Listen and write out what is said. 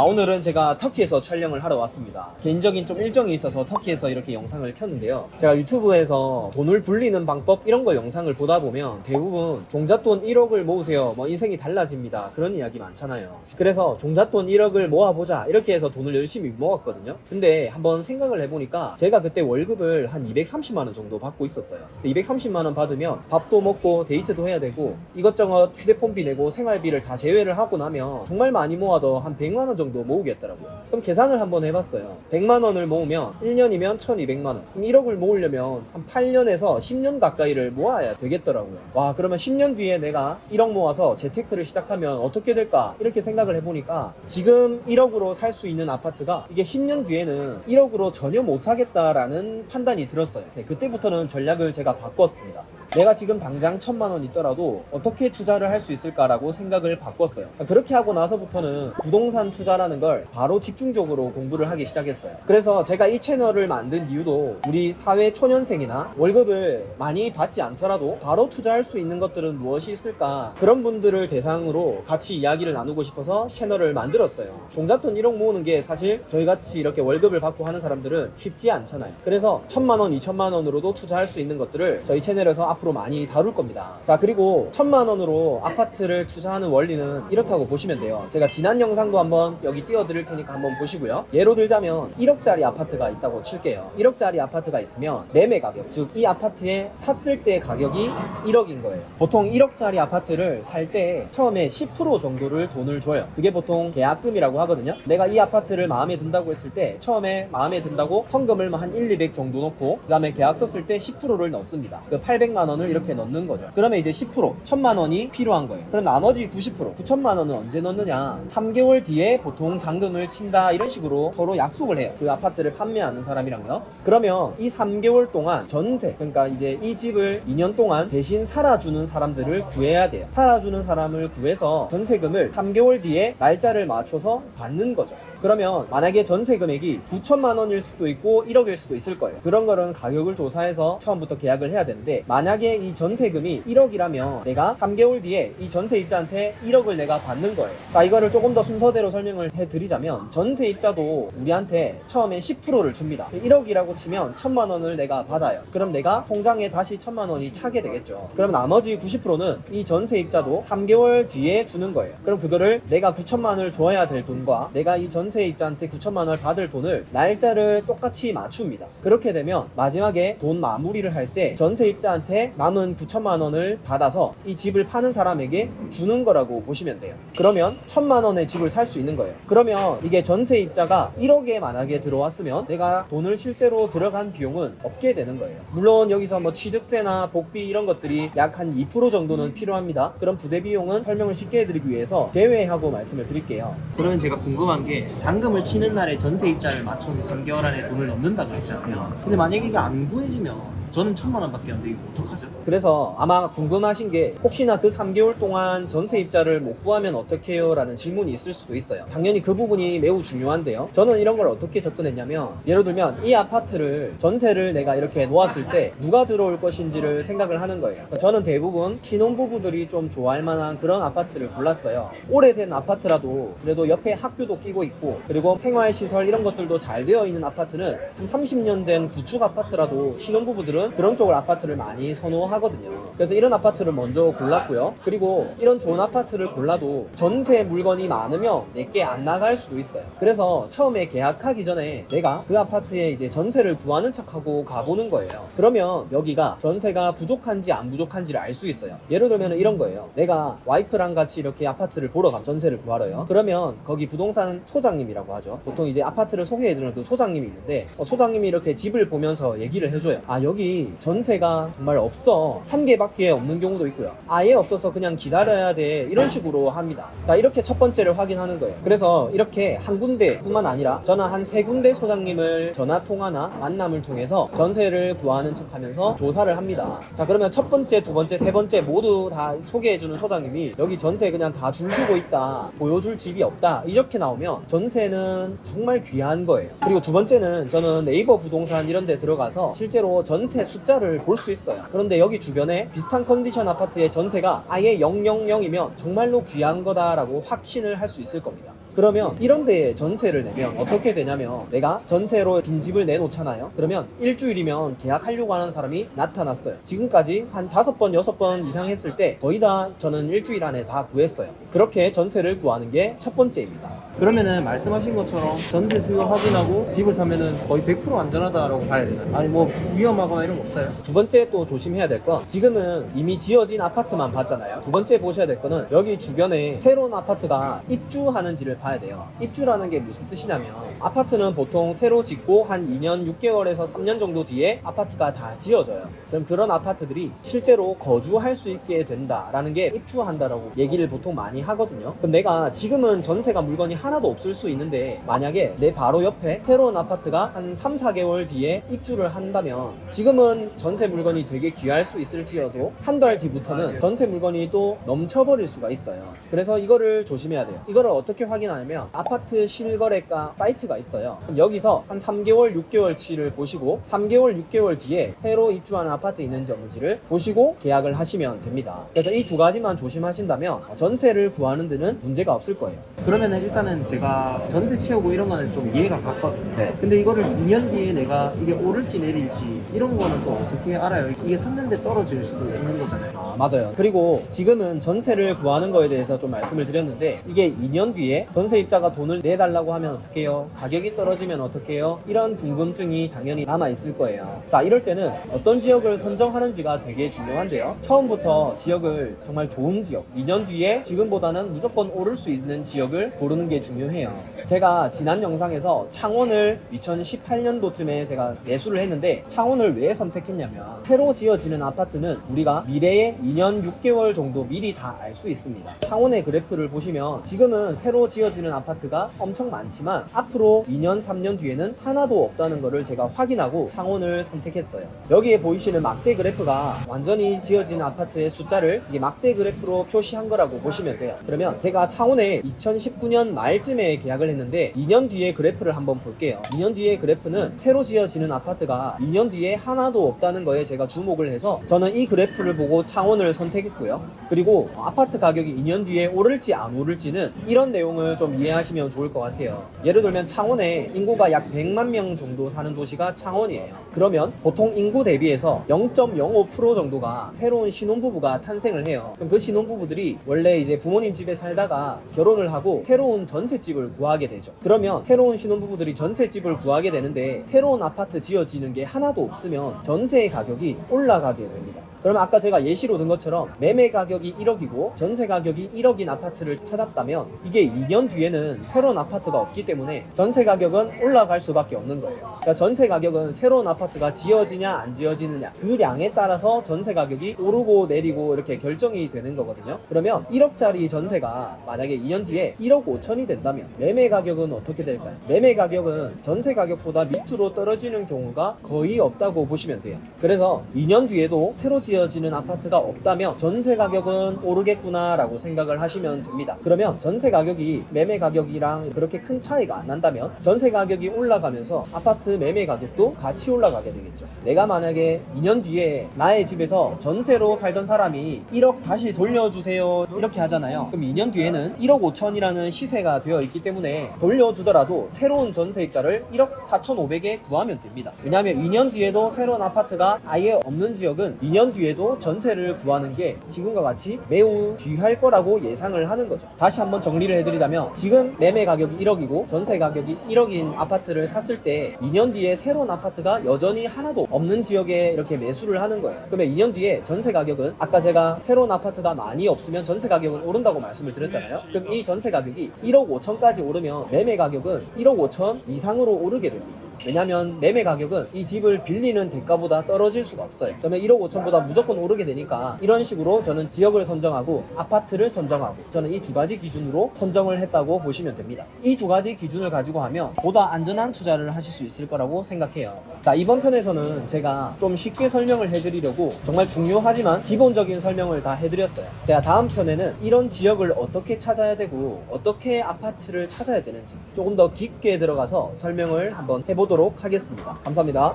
오늘은 제가 터키에서 촬영을 하러 왔습니다. 개인적인 좀 일정이 있어서 터키에서 이렇게 영상을 켰는데요. 제가 유튜브에서 돈을 불리는 방법 이런 거 영상을 보다 보면 대부분 종잣돈 1억을 모으세요. 뭐 인생이 달라집니다. 그런 이야기 많잖아요. 그래서 종잣돈 1억을 모아보자 이렇게 해서 돈을 열심히 모았거든요. 근데 한번 생각을 해보니까 제가 그때 월급을 한 230만 원 정도 받고 있었어요. 230만 원 받으면 밥도 먹고 데이트도 해야 되고 이것저것 휴대폰비 내고 생활비를 다 제외를 하고 나면 정말 많이 모아도 한 100만 원 정도 모으겠더라고요. 그럼 계산을 한번 해봤어요. 100만 원을 모으면 1년이면 1200만 원. 그럼 1억을 모으려면 한 8년에서 10년 가까이를 모아야 되겠더라고요. 와, 그러면 10년 뒤에 내가 1억 모아서 재테크를 시작하면 어떻게 될까? 이렇게 생각을 해보니까 지금 1억으로 살 수 있는 아파트가 이게 10년 뒤에는 1억으로 전혀 못 사겠다라는 판단이 들었어요. 네, 그때부터는 전략을 제가 바꿨습니다. 내가 지금 당장 1000만 원 있더라도 어떻게 투자를 할 수 있을까라고 생각을 바꿨어요. 그렇게 하고 나서부터는 부동산 투자라는 걸 바로 집중적으로 공부를 하기 시작했어요. 그래서 제가 이 채널을 만든 이유도 우리 사회 초년생이나 월급을 많이 받지 않더라도 바로 투자할 수 있는 것들은 무엇이 있을까, 그런 분들을 대상으로 같이 이야기를 나누고 싶어서 채널을 만들었어요. 종잣돈 1억 모으는 게 사실 저희같이 이렇게 월급을 받고 하는 사람들은 쉽지 않잖아요. 그래서 1000만 원, 2000만 원으로도 투자할 수 있는 것들을 저희 채널에서 앞으로 많이 다룰 겁니다. 자, 그리고 1000만 원으로 아파트를 투자하는 원리는 이렇다고 보시면 돼요. 제가 지난 영상도 한번 여기 띄워드릴 테니까 한번 보시고요. 예로 들자면 1억짜리 아파트가 있다고 칠게요. 1억짜리 아파트가 있으면 매매 가격, 즉 이 아파트에 샀을 때 가격이 1억인 거예요. 보통 1억짜리 아파트를 살 때 처음에 10% 정도를 돈을 줘요. 그게 보통 계약금이라고 하거든요. 내가 이 아파트를 마음에 든다고 했을 때 처음에 마음에 든다고 현금을 한 1, 200 정도 넣고 그 다음에 계약서 쓸 때 10%를 넣습니다. 그 800만 원을 이렇게 넣는 거죠. 그러면 이제 10%, 1000만 원이 필요한 거예요. 그럼 나머지 90%, 9천만 원은 언제 넣느냐? 3개월 뒤에 보통 잔금을 친다, 이런 식으로 서로 약속을 해요. 그 아파트를 판매하는 사람이랑요. 그러면 이 3개월 동안 전세, 그러니까 이제 이 집을 2년 동안 대신 살아주는 사람들을 구해야 돼요. 살아주는 사람을 구해서 전세금을 3개월 뒤에 날짜를 맞춰서 받는 거죠. 그러면 만약에 전세 금액이 9천만 원일 수도 있고 1억일 수도 있을 거예요. 그런 거는 가격을 조사해서 처음부터 계약을 해야 되는데, 만약에 이 전세금이 1억이라면 내가 3개월 뒤에 이 전세입자한테 1억을 내가 받는 거예요. 자, 이거를 조금 더 순서대로 설명을 해드리자면 전세입자도 우리한테 처음에 10%를 줍니다. 1억이라고 치면 1000만 원을 내가 받아요. 그럼 내가 통장에 다시 1000만 원이 차게 되겠죠. 그럼 나머지 90%는 이 전세입자도 3개월 뒤에 주는 거예요. 그럼 그거를 내가 9천만 원을 줘야 될 돈과 내가 이 전세입자한테 9천만 원을 받을 돈을 날짜를 똑같이 맞춥니다. 그렇게 되면 마지막에 돈 마무리를 할 때 전세입자한테 남은 9천만 원을 받아서 이 집을 파는 사람에게 주는 거라고 보시면 돼요. 그러면 1000만 원의 집을 살 수 있는 거예요. 그러면 이게 전세입자가 1억에 만약에 들어왔으면 내가 돈을 실제로 들어간 비용은 없게 되는 거예요. 물론 여기서 뭐 취득세나 복비 이런 것들이 약 한 2% 정도는 필요합니다. 그런 부대 비용은 설명을 쉽게 해드리기 위해서 제외하고 말씀을 드릴게요. 그러면 제가 궁금한 게, 잔금을 치는 날에 전세입자를 맞춰서 3개월 안에 돈을 넣는다고 했잖아요. 근데 만약에 이게 안 구해지면 저는 1000만 원밖에 안 돼. 이거 어떡하죠? 그래서 아마 궁금하신 게, 혹시나 그 3개월 동안 전세입자를 못 구하면 어떡해요? 라는 질문이 있을 수도 있어요. 당연히 그 부분이 매우 중요한데요. 저는 이런 걸 어떻게 접근했냐면, 예를 들면 이 아파트를 전세를 내가 이렇게 놓았을 때 누가 들어올 것인지를 생각을 하는 거예요. 저는 대부분 신혼부부들이 좀 좋아할 만한 그런 아파트를 골랐어요. 오래된 아파트라도 그래도 옆에 학교도 끼고 있고, 그리고 생활시설 이런 것들도 잘 되어 있는 아파트는 한 30년 된 구축 아파트라도 신혼부부들은 그런 쪽을 아파트를 많이 선호하거든요. 그래서 이런 아파트를 먼저 골랐고요. 그리고 이런 좋은 아파트를 골라도 전세 물건이 많으면 내게 안 나갈 수도 있어요. 그래서 처음에 계약하기 전에 내가 그 아파트에 이제 전세를 구하는 척하고 가보는 거예요. 그러면 여기가 전세가 부족한지 안 부족한지를 알 수 있어요. 예를 들면 이런 거예요. 내가 와이프랑 같이 이렇게 아파트를 보러 가면, 전세를 구하러요. 그러면 거기 부동산 소장님이라고 하죠. 보통 이제 아파트를 소개해주는 그 소장님이 있는데, 소장님이 이렇게 집을 보면서 얘기를 해줘요. 아, 여기 전세가 정말 없어. 한 개밖에 없는 경우도 있고요. 아예 없어서 그냥 기다려야 돼. 이런 식으로 합니다. 자, 이렇게 첫 번째를 확인하는 거예요. 그래서 이렇게 한 군데뿐만 아니라 저는 한 3군데 소장님을 전화 통화나 만남을 통해서 전세를 구하는 척 하면서 조사를 합니다. 자, 그러면 첫 번째, 두 번째, 세 번째 모두 다 소개해주는 소장님이 여기 전세 그냥 다 줄 서고 있다, 보여줄 집이 없다, 이렇게 나오면 전세는 정말 귀한 거예요. 그리고 두 번째는 저는 네이버 부동산 이런 데 들어가서 실제로 전세 숫자를 볼 수 있어요. 그런데 여기 주변에 비슷한 컨디션 아파트의 전세가 아예 000이면 정말로 귀한 거다라고 확신을 할 수 있을 겁니다. 그러면 이런 데에 전세를 내면 어떻게 되냐면 내가 전세로 빈집을 내놓잖아요. 그러면 일주일이면 계약하려고 하는 사람이 나타났어요. 지금까지 한 5번, 6번 이상 했을 때 거의 다 저는 일주일 안에 다 구했어요. 그렇게 전세를 구하는 게 첫 번째입니다. 그러면은 말씀하신 것처럼 전세 수요 확인하고 집을 사면은 거의 100% 안전하다라고 봐야 되나요? 아니 뭐 위험하거나 이런 거 없어요? 두 번째 또 조심해야 될 건 지금은 이미 지어진 아파트만 봤잖아요. 두 번째 보셔야 될 거는 여기 주변에 새로운 아파트가 입주하는지를 봐야 돼요. 입주라는 게 무슨 뜻이냐면 아파트는 보통 새로 짓고 한 2년 6개월에서 3년 정도 뒤에 아파트가 다 지어져요. 그럼 그런 아파트들이 실제로 거주할 수 있게 된다라는 게 입주한다라고 얘기를 보통 많이 하거든요. 그럼 내가 지금은 전세가 물건이 하나도 없을 수 있는데 만약에 내 바로 옆에 새로운 아파트가 한 3, 4개월 뒤에 입주를 한다면 지금은 전세 물건이 되게 귀할 수 있을지라도 한 달 뒤부터는 전세 물건이 또 넘쳐버릴 수가 있어요. 그래서 이거를 조심해야 돼요. 이거를 어떻게 확인하냐면 아파트 실거래가 사이트가 있어요. 그럼 여기서 한 3개월, 6개월치를 보시고 3개월, 6개월 뒤에 새로 입주하는 아파트 있는지 없는지를 보시고 계약을 하시면 됩니다. 그래서 이 두 가지만 조심하신다면 전세를 구하는 데는 문제가 없을 거예요. 그러면은 일단은 제가 전세 채우고 이런 거는 좀 이해가 갔거든요. 네. 근데 이거를 2년 뒤에 내가 이게 오를지 내릴지 이런 거는 또 어떻게 알아요? 이게 샀는데 떨어질 수도 있는 거잖아요. 아, 맞아요. 그리고 지금은 전세를 구하는 거에 대해서 좀 말씀을 드렸는데 이게 2년 뒤에 전세입자가 돈을 내달라고 하면 어떻게 해요? 가격이 떨어지면 어떻게 해요? 이런 궁금증이 당연히 남아 있을 거예요. 자, 이럴 때는 어떤 지역을 선정하는지가 되게 중요한데요. 처음부터 지역을 정말 좋은 지역, 2년 뒤에 지금보다는 무조건 오를 수 있는 지역을 고르는 게 중요해요. 제가 지난 영상에서 창원을 2018년도쯤에 제가 매수를 했는데 창원을 왜 선택했냐면 새로 지어지는 아파트는 우리가 미래에 2년 6개월 정도 미리 다 알 수 있습니다. 창원의 그래프를 보시면 지금은 새로 지어지는 아파트가 엄청 많지만 앞으로 2년 3년 뒤에는 하나도 없다는 것을 제가 확인하고 창원을 선택했어요. 여기에 보이시는 막대 그래프가 완전히 지어진 아파트의 숫자를 이게 막대 그래프로 표시한 거라고 보시면 돼요. 그러면 제가 창원에 2019년 말쯤에 계약을 했는데 2년 뒤에 그래프를 한번 볼게요. 2년 뒤에 그래프는 새로 지어지는 아파트가 2년 뒤에 하나도 없다는 거에 제가 주목을 해서 저는 이 그래프를 보고 창원을 선택했고요. 그리고 아파트 가격이 2년 뒤에 오를지 안 오를지는 이런 내용을 좀 이해하시면 좋을 것 같아요. 예를 들면 창원에 인구가 약 100만 명 정도 사는 도시가 창원이에요. 그러면 보통 인구 대비해서 0.05% 정도가 새로운 신혼부부가 탄생을 해요. 그럼 그 신혼부부들이 원래 이제 부모님 집에 살다가 결혼을 하고 새로운 전셋집을 구하게 되죠. 그러면 새로운 신혼부부들이 전셋집을 구하게 되는데 새로운 아파트 지어지는 게 하나도 없으면 전세 가격이 올라가게 됩니다. 그러면 아까 제가 예시로 든 것처럼 매매 가격이 1억이고 전세 가격이 1억인 아파트를 찾았다면 이게 2년 뒤에는 새로운 아파트가 없기 때문에 전세 가격은 올라갈 수밖에 없는 거예요. 그러니까 전세 가격은 새로운 아파트가 지어지냐 안 지어지느냐 그 량에 따라서 전세 가격이 오르고 내리고 이렇게 결정이 되는 거거든요. 그러면 1억짜리 전세가 만약에 2년 뒤에 1억 5천이 된다면 매매 가격은 어떻게 될까요? 매매 가격은 전세 가격보다 밑으로 떨어지는 경우가 거의 없다고 보시면 돼요. 그래서 2년 뒤에도 새로 지어지는 아파트가 없다면 전세 가격은 오르겠구나 라고 생각을 하시면 됩니다. 그러면 전세 가격이 매매 가격이랑 그렇게 큰 차이가 안 난다면 전세 가격이 올라가면서 아파트 매매 가격도 같이 올라가게 되겠죠. 내가 만약에 2년 뒤에 나의 집에서 전세로 살던 사람이 1억 다시 돌려주세요 이렇게 하잖아요. 그럼 2년 뒤에는 1억 5천이라는 시세가 되어 있기 때문에 돌려주더라도 새로운 전세입자를 1억 4,500에 구하면 됩니다. 왜냐하면 2년 뒤에도 새로운 아파트가 아예 없는 지역은 2년 뒤에도 전세를 구하는 게 지금과 같이 매우 귀할 거라고 예상을 하는 거죠. 다시 한번 정리를 해드리자면 지금 매매 가격이 1억이고 전세 가격이 1억인 아파트를 샀을 때 2년 뒤에 새로운 아파트가 여전히 하나도 없는 지역에 이렇게 매수를 하는 거예요. 그러면 2년 뒤에 전세 가격은 아까 제가 새로운 아파트가 많이 없으면 전세 가격은 오른다고 말씀을 드렸잖아요. 그럼 이 전세 가격이 1억 5천까지 오르면 매매 가격은 1억 5천 이상으로 오르게 됩니다. 왜냐면 매매 가격은 이 집을 빌리는 대가보다 떨어질 수가 없어요. 그러면 1억 5천보다 무조건 오르게 되니까 이런 식으로 저는 지역을 선정하고 아파트를 선정하고 저는 이 두 가지 기준으로 선정을 했다고 보시면 됩니다. 이 두 가지 기준을 가지고 하면 보다 안전한 투자를 하실 수 있을 거라고 생각해요. 자, 이번 편에서는 제가 좀 쉽게 설명을 해드리려고 정말 중요하지만 기본적인 설명을 다 해드렸어요. 제가 다음 편에는 이런 지역을 어떻게 찾아야 되고 어떻게 아파트를 찾아야 되는지 조금 더 깊게 들어가서 설명을 한번 해보도록 하겠습니다. 감사합니다.